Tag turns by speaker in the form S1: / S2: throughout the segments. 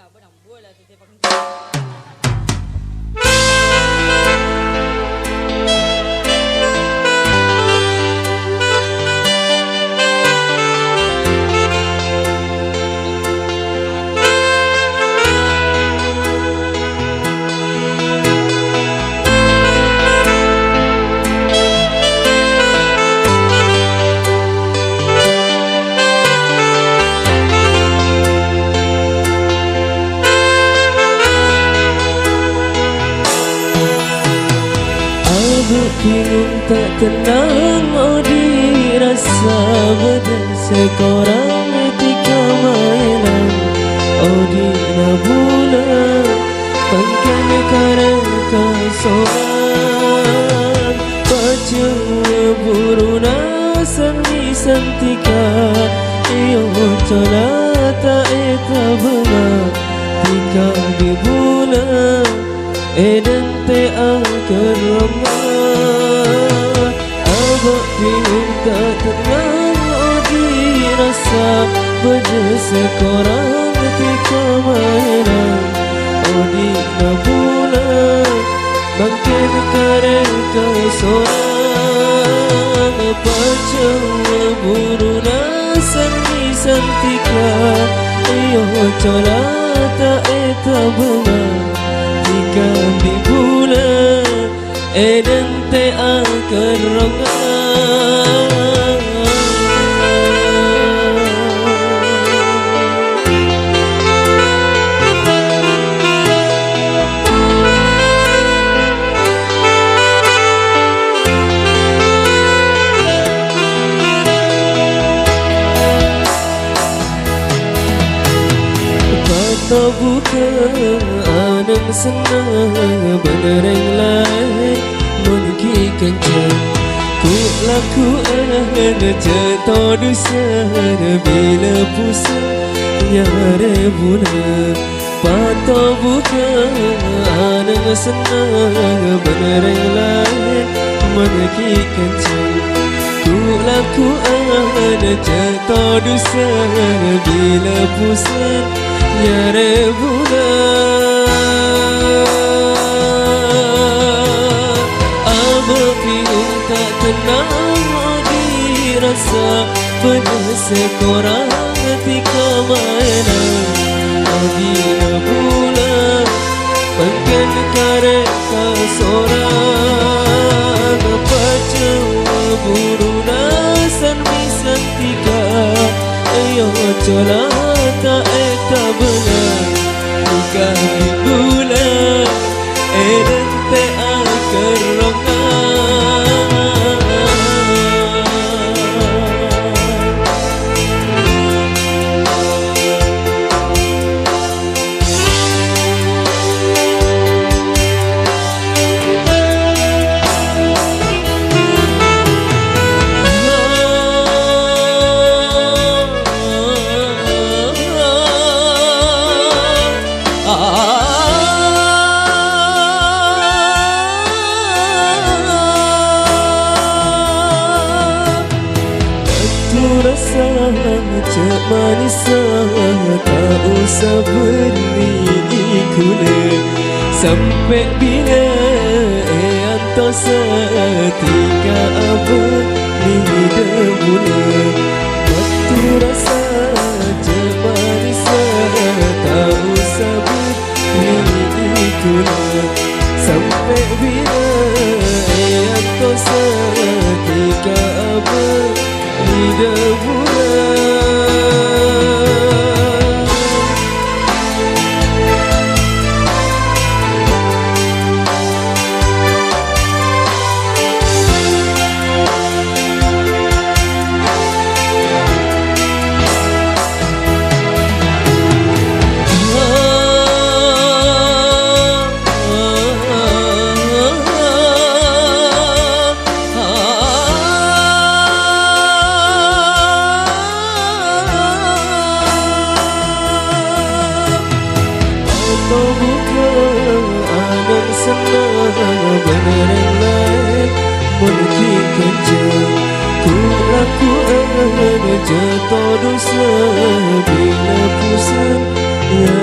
S1: bola tu sepak kenting.
S2: Bingung tak tenang, oh dirasa badan sekorang etika mainan. Oh dina bulan pangkan kareka soran baca buruna seni santika iyo cola tak eta benar tika di bulan eden te akerama abak bingung tak tenang, oh dirasa baca sekorang ketika mainan. Oh dina bulan bangkit kareka sorang baca buruna seni santika iyo cola tak eta benar tika di bulan eden te akerama. Patah buka anang senang benereng lain menuki kencang ku laku jatuh dosa bila pusat nyare bulan. Patah buka anang senang benereng lain menuki kencang ku laku jatuh dosa bila pusat nyare bulan. Abang bingung tak tenang, oh dirasa benar sekorang ketika mainan. Oh dina bulan pangkan kareka sorang baca buruna seni santika iyo cola tak eta benar tika di bulan eden te akerama. Rasa cek manis tak usah beri gula sampai bila anto setika abad ni bulan. Waktu rasa cek manis tak usah beri gula sampai bila anto setika abad ni bulan. benerang lain menuki kencang. Ku laku ada jatuh dosa bila pusat ya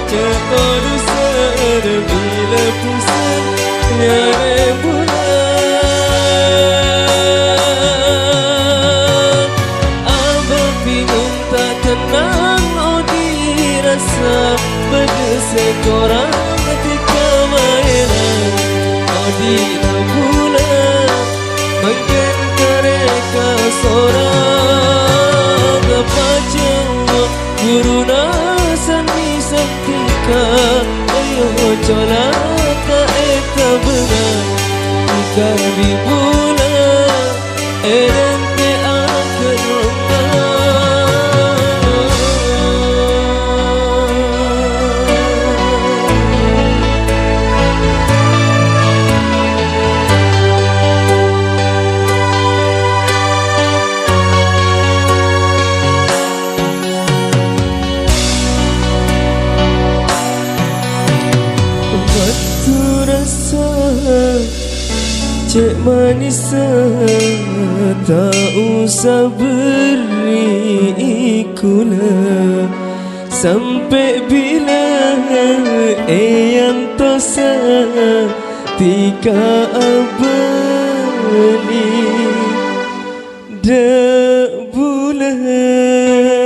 S2: Cetodu ser bila pusat Yare bulan Abang bingung tak tenang Oh dirasa berdesek korang ketika mainan Oh dina bulan Makin kereka sorang Apa jawa guru nasan misaktika Ayo colaka eta benang Jika di bulan Erente akan Cik manis tak usah beri kula Sampai bila yang tosa tika abani dak bulan